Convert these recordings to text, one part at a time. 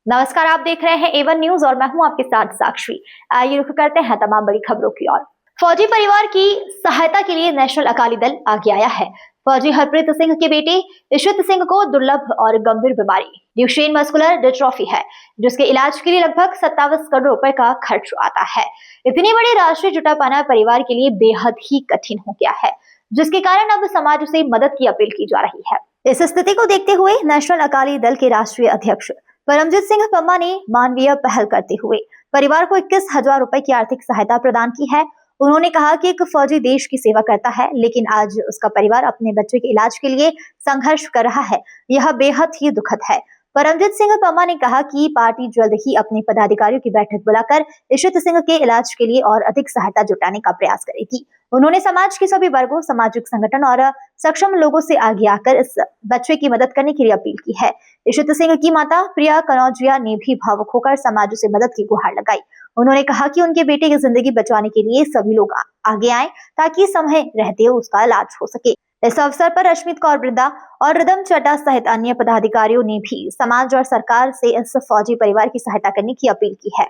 नमस्कार, आप देख रहे हैं A1 न्यूज और मैं हूं आपके साथ साक्षी। आइए रुख करते हैं तमाम बड़ी खबरों की ओर। फौजी परिवार की सहायता के लिए नेशनल अकाली दल आगे आया है। फौजी हरप्रीत सिंह के बेटे ईशित सिंह को दुर्लभ और गंभीर बीमारी ड्यूशेन मस्कुलर डिस्ट्रॉफी है, जिसके इलाज के लिए लगभग 27 करोड़ रुपए का खर्च आता है। इतनी बड़ी राशि जुटा पाना परिवार के लिए बेहद ही कठिन हो गया है, जिसके कारण अब समाज से मदद की अपील की जा रही है। इस स्थिति को देखते हुए नेशनल अकाली दल के राष्ट्रीय अध्यक्ष परमजीत सिंह पम्मा ने मानवीय पहल करते हुए परिवार को 21,000 रुपए की आर्थिक सहायता प्रदान की है। उन्होंने कहा कि एक फौजी देश की सेवा करता है, लेकिन आज उसका परिवार अपने बच्चे के इलाज के लिए संघर्ष कर रहा है। यह बेहद ही दुखद है। परमजीत सिंह पम्मा ने कहा कि पार्टी जल्द ही अपने पदाधिकारियों की बैठक बुलाकर ईशित सिंह के इलाज के लिए और अधिक सहायता जुटाने का प्रयास करेगी। उन्होंने समाज के सभी वर्गों, सामाजिक संगठन और सक्षम लोगों से आगे आकर इस बच्चे की मदद करने के लिए अपील की है। ईशित सिंह की माता प्रिया कनौजिया ने भी भावुक होकर समाज से मदद की गुहार लगाई। उन्होंने कहा कि उनके बेटे की जिंदगी बचाने के लिए सभी लोग आगे आए ताकि समय रहते उसका इलाज हो सके। इस अवसर पर रश्मित कौर वृंदा और रिदम चड्डा सहित अन्य पदाधिकारियों ने भी समाज और सरकार से इस फौजी परिवार की सहायता करने की अपील की है।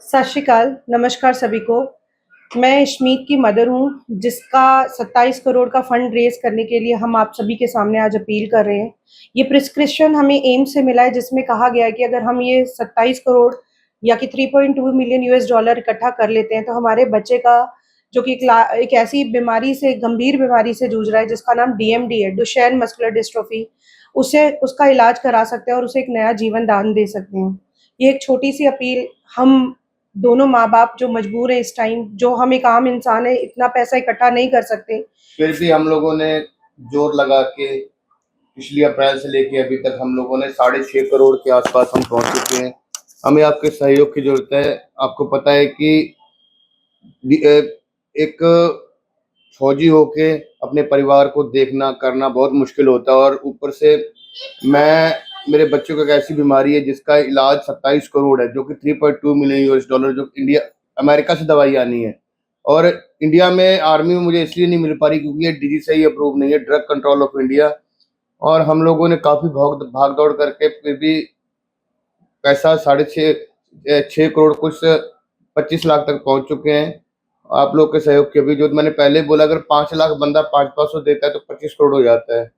सत श्री अकाल, नमस्कार सभी को। मैं अश्मीत की मदर हूँ, जिसका 27 करोड़ का फंड रेज करने के लिए हम आप सभी के सामने आज अपील कर रहे हैं। ये प्रिस्क्रिप्शन हमें एम्स से मिला है, जिसमें कहा गया है कि अगर हम ये 27 करोड़ या कि 3.2 मिलियन यूएस डॉलर इकट्ठा कर लेते हैं तो हमारे बच्चे का, जो कि एक ऐसी बीमारी से, गंभीर बीमारी से जूझ रहा है जिसका नाम DMD है, डुशेन मस्कुलर डिस्ट्रोफी, उसका इलाज करा सकते हैं और उसे एक नया जीवन दान दे सकते हैं। ये एक छोटी सी अपील, हम दोनों माँ बाप जो मजबूर है इस टाइम, जो हम एक आम इंसान है, इतना पैसा इकट्ठा नहीं कर सकते, फिर भी हम लोगों ने जोर लगा के पिछली अप्रैल से लेके अभी तक हम लोगों ने 6.5 करोड़ के आसपास हम पहुंच चुके हैं। हमें आपके सहयोग की जरूरत है। आपको पता है कि एक फौजी होके अपने परिवार को देखना करना बहुत मुश्किल होता है, और ऊपर से मेरे बच्चों को एक ऐसी बीमारी है जिसका इलाज 27 करोड़ है, जो कि 3.2 मिलियन यूएस डॉलर, जो अमेरिका से दवाई आनी है। और इंडिया में आर्मी में मुझे इसलिए नहीं मिल पा रही क्योंकि ये DG से ही अप्रूव नहीं है, ड्रग कंट्रोल ऑफ इंडिया। और हम लोगों ने काफ़ी भाग दौड़ करके फिर भी पैसा 6.5 करोड़ कुछ 25 लाख तक पहुंच चुके हैं। आप लोग के सहयोग की भी, जो मैंने पहले बोला, अगर 5 लाख बंदा 500 देता है तो 25 करोड़ हो जाता है।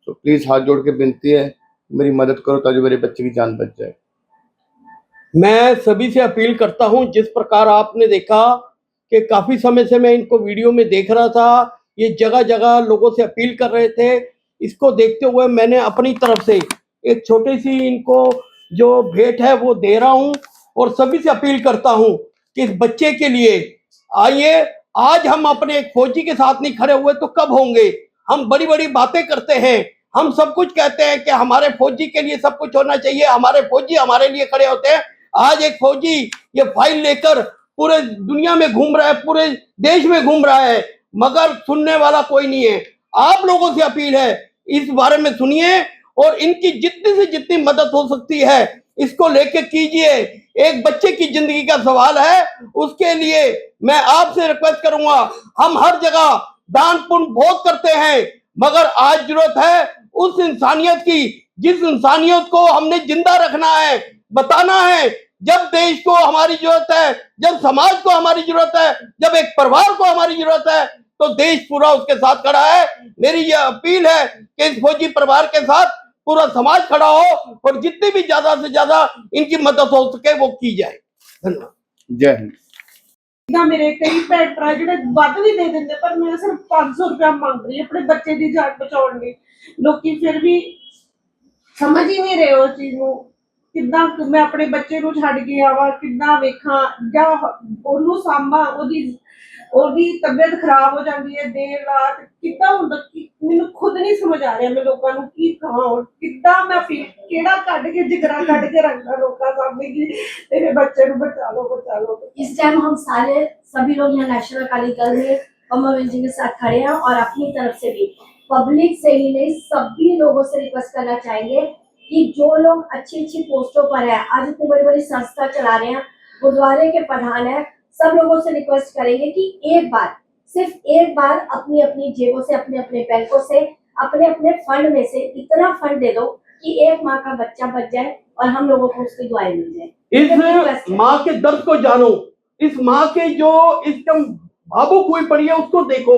तो प्लीज़ हाथ जोड़ के विनती है, मेरी मदद करो ताकि मेरे बच्चे की जान बच जाए। मैं सभी से अपील करता हूं, जिस प्रकार आपने देखा कि काफ़ी समय से मैं इनको वीडियो में देख रहा था, ये जगह जगह लोगों से अपील कर रहे थे। इसको देखते हुए मैंने अपनी तरफ से एक छोटी सी इनको जो भेंट है वो दे रहा हूं, और सभी से अपील करता हूं कि इस बच्चे के लिए आइए। आज हम अपने एक फौजी के साथ नहीं खड़े हुए तो कब होंगे? हम बड़ी बड़ी बातें करते हैं, हम सब कुछ कहते हैं कि हमारे फौजी के लिए सब कुछ होना चाहिए, हमारे फौजी हमारे लिए खड़े होते हैं। आज एक फौजी ये फाइल लेकर पूरे दुनिया में घूम रहा है, पूरे देश में घूम रहा है, मगर सुनने वाला कोई नहीं है। आप लोगों से अपील है, इस बारे में सुनिए और इनकी जितनी से जितनी मदद हो सकती है इसको लेके कीजिए। एक बच्चे की जिंदगी का सवाल है, उसके लिए मैं आपसे रिक्वेस्ट करूंगा। हम हर जगह दान पुण्य बहुत करते हैं, मगर आज जरूरत है उस इंसानियत की, जिस इंसानियत को हमने जिंदा रखना है, बताना है। जब देश को हमारी जरूरत है, जब समाज को हमारी जरूरत है, जब एक परिवार को हमारी जरूरत है, तो देश पूरा उसके साथ खड़ा है। मेरी यह अपील है कि इस फौजी परिवार के साथ पूरा समाज खड़ा हो और जितनी भी ज्यादा से ज्यादा इनकी मदद हो सके वो की जाए। धन्यवाद। जय हिंद। मेरे कई भैन भरा जो वध भी दे देंगे, पर मैं सिर्फ 500 रुपया मांग रही अपने बच्चे की जान बचाने। लोग फिर भी समझ ही नहीं रहे उस चीज को, कितना मैं अपने बच्चे को छड़ के आवा, कितना वेखा या ओनू सांभा, ओदी तबीयत खराब हो जाती है देर रात, कितना हुंदा मैनू खुद नहीं समझ आ रहा मैं लोगों को की कहां, कितना मैं केड़ा कट के जिगरा कट के रखना लोगों सामने कि तेरे बच्चे को बचा लो बचा लो। इस टाइम हम सारे सभी लोग यहाँ नेशनल अकाली दल में पम्मा जी के साथ खड़े हैं, और अपनी तरफ से भी पब्लिक से ही नहीं सभी लोगों से रिक्वेस्ट करना चाहेंगे कि जो लोग अच्छी अच्छी पोस्टों पर है, आज इतनी बड़ी बड़ी संस्था चला रहे हैं, गुरुद्वारे के प्रधान है, सब लोगों से रिक्वेस्ट करेंगे कि एक बार, सिर्फ एक बार अपनी अपनी जेबों से, अपने अपने बैंकों से, अपने अपने फंड में से इतना फंड दे दो कि एक माँ का बच्चा बच जाए और हम लोगों को उसकी दुआएं मिल जाए। इस माँ के दर्द को जानो, इस माँ के जो एकदम भावुक हुई पड़ी है उसको देखो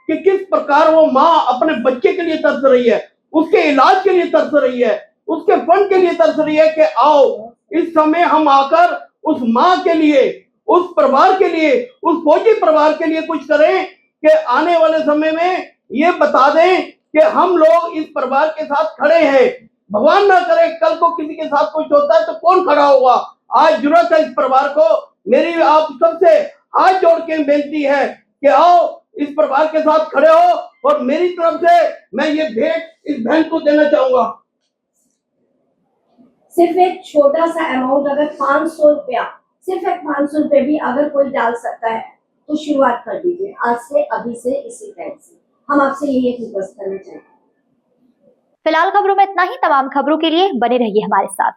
कि किस प्रकार वो माँ अपने बच्चे के लिए तरस रही है, उसके इलाज के लिए तरस रही है, उसके फंड के लिए तरस रही है कि आओ इस समय हम आकर उस माँ के लिए, उस परिवार के लिए, उस फौजी परिवार के लिए कुछ करें कि आने वाले समय में ये बता दें कि हम लोग इस परिवार के साथ खड़े हैं। भगवान ना करे कल को किसी के साथ कुछ होता है तो कौन खड़ा होगा। आज जरूरत है इस परिवार को। मेरी आप सबसे हाथ जोड़ के बेनती है कि आओ इस परिवार के साथ खड़े हो और मेरी तरफ से मैं ये भेंट इस बहन को देना चाहूंगा। सिर्फ एक छोटा सा अमाउंट, अगर 500 रुपया, सिर्फ एक 500 रुपये भी अगर कोई डाल सकता है तो शुरुआत कर दीजिए आज से, अभी से, इसी टाइम से। हम आपसे यही एक रिक्वेस्ट करना चाहेंगे। फिलहाल खबरों में इतना ही। तमाम खबरों के लिए बने रहिए हमारे साथ।